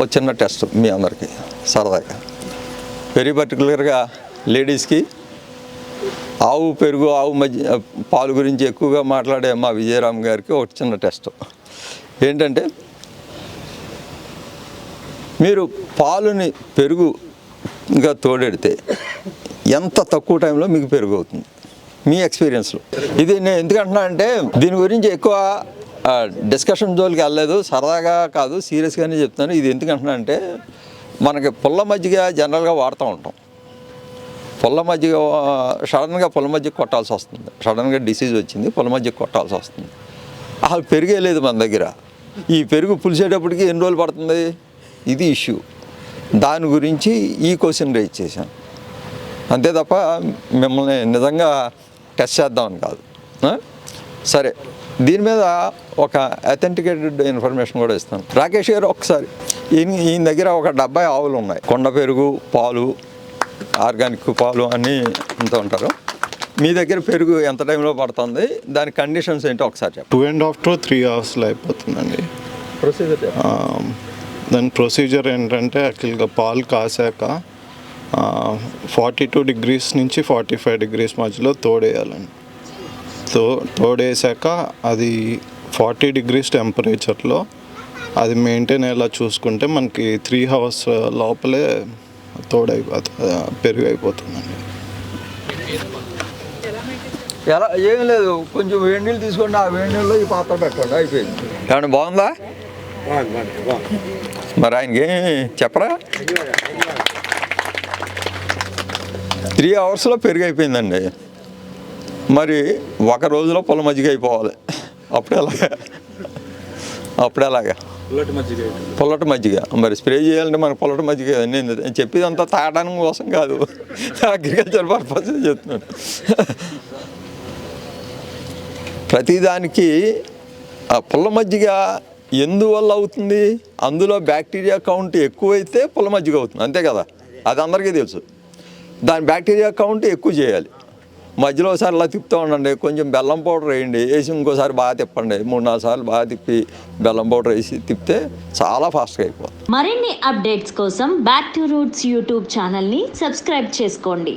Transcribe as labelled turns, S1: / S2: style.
S1: ఒక చిన్న టెస్ట్ మీ అందరికీ సరదాగా, వెరీ పర్టికులర్గా లేడీస్కి ఆవు పెరుగు ఆవు మధ్య పాలు గురించి ఎక్కువగా మాట్లాడే మా విజయరామ్ గారికి ఒక చిన్న టెస్ట్ ఏంటంటే, మీరు పాలుని పెరుగుగా తోడెడితే ఎంత తక్కువ టైంలో మీకు పెరుగు అవుతుంది మీ ఎక్స్పీరియన్స్లో? ఇది నేను ఎందుకంటున్నా అంటే దీని గురించి ఎక్కువ డిస్కషన్ జోలికి వెళ్ళలేదు, సరదాగా కాదు సీరియస్గానే చెప్తాను. ఇది ఎందుకంటున్నా అంటే మనకి పుల్ల మజ్జిగ జనరల్గా వాడుతూ ఉంటాం. పుల్ల మజ్జిగ సడన్గా పుల్ల మజ్జిగ కొట్టాల్సి వస్తుంది, సడన్గా డిసీజ్ వచ్చింది, పుల్ల మజ్జిగ కొట్టాల్సి వస్తుంది. అసలు పెరిగే లేదు మన దగ్గర. ఈ పెరుగు పులిసేటప్పటికి ఎన్ని రోజులు పడుతుంది? ఇది ఇష్యూ. దాని గురించి ఈ క్వశ్చన్ రేజ్ చేశాను, అంతే తప్ప మిమ్మల్ని నిజంగా టెస్ట్ చేద్దామని కాదు. సరే, దీని మీద ఒక అథెంటికేటెడ్ ఇన్ఫర్మేషన్ కూడా ఇస్తాను. రాకేష్ గారు ఒకసారి ఈయన దగ్గర ఒక 70 ఆవులు ఉన్నాయి. కొండ పెరుగు, పాలు, ఆర్గానిక్ పాలు అన్నీ అంతా ఉంటారు. మీ దగ్గర పెరుగు ఎంత టైంలో పడుతుంది, దాని కండిషన్స్ ఏంటో ఒకసారి చెప్పండి.
S2: 2.5 to 3 అవర్స్లో అయిపోతుందండి
S1: ప్రొసీజర్.
S2: దాని ప్రొసీజర్ ఏంటంటే యాక్చువల్గా పాలు కాసాక 42 degrees నుంచి 45 degrees మధ్యలో తోడేయాలండి. తోడేసాక అది 40 degrees టెంపరేచర్లో అది మెయింటైన్ అయ్యేలా చూసుకుంటే మనకి 3 hours లోపలే పెరుగు అయిపోతుందండి.
S1: ఎలా ఏం లేదు, కొంచెం వేడి నీళ్ళు తీసుకోండి, ఆ వేడి నీళ్ళలో ఈ పాత్ర పెట్టండి, అయిపోయింది. ఏమన్నా బాగుందా? మరి ఆయనకి చెప్పరా? 3 hours పెరుగు అయిపోయిందండి. మరి ఒక రోజులో పొల మజ్జిగ అయిపోవాలి. అప్పుడెలాగా పొల్లటి మజ్జిగ మరి స్ప్రే చేయాలంటే మనకు పొల్లటి మజ్జిగ. నేను చెప్పేదంతా తాగడానికి కోసం కాదు, అగ్రికల్చర్ పర్పస్ చెప్తున్నాను. ప్రతిదానికి పుల్ల మజ్జిగ ఎందువల్ల అవుతుంది? అందులో బ్యాక్టీరియా కౌంట్ ఎక్కువైతే పుల్ల మజ్జిగ అవుతుంది, అంతే కదా, అది అందరికీ తెలుసు. దాని బ్యాక్టీరియా కౌంట్ ఎక్కువ చేయాలి. మధ్యలో ఒకసారి అలా తిప్పుతూ ఉండండి, కొంచెం బెల్లం పౌడర్ వేయండి, వేసి ఇంకోసారి బాగా తిప్పండి, 3-4 సార్లు బాగా తిప్పి బెల్లం పౌడర్ వేసి తిప్పితే చాలా ఫాస్ట్గా అయిపోతుంది.
S3: మరిన్ని అప్డేట్స్ కోసం బ్యాక్ టు రూట్స్ యూట్యూబ్ ఛానల్ని సబ్స్క్రైబ్ చేసుకోండి.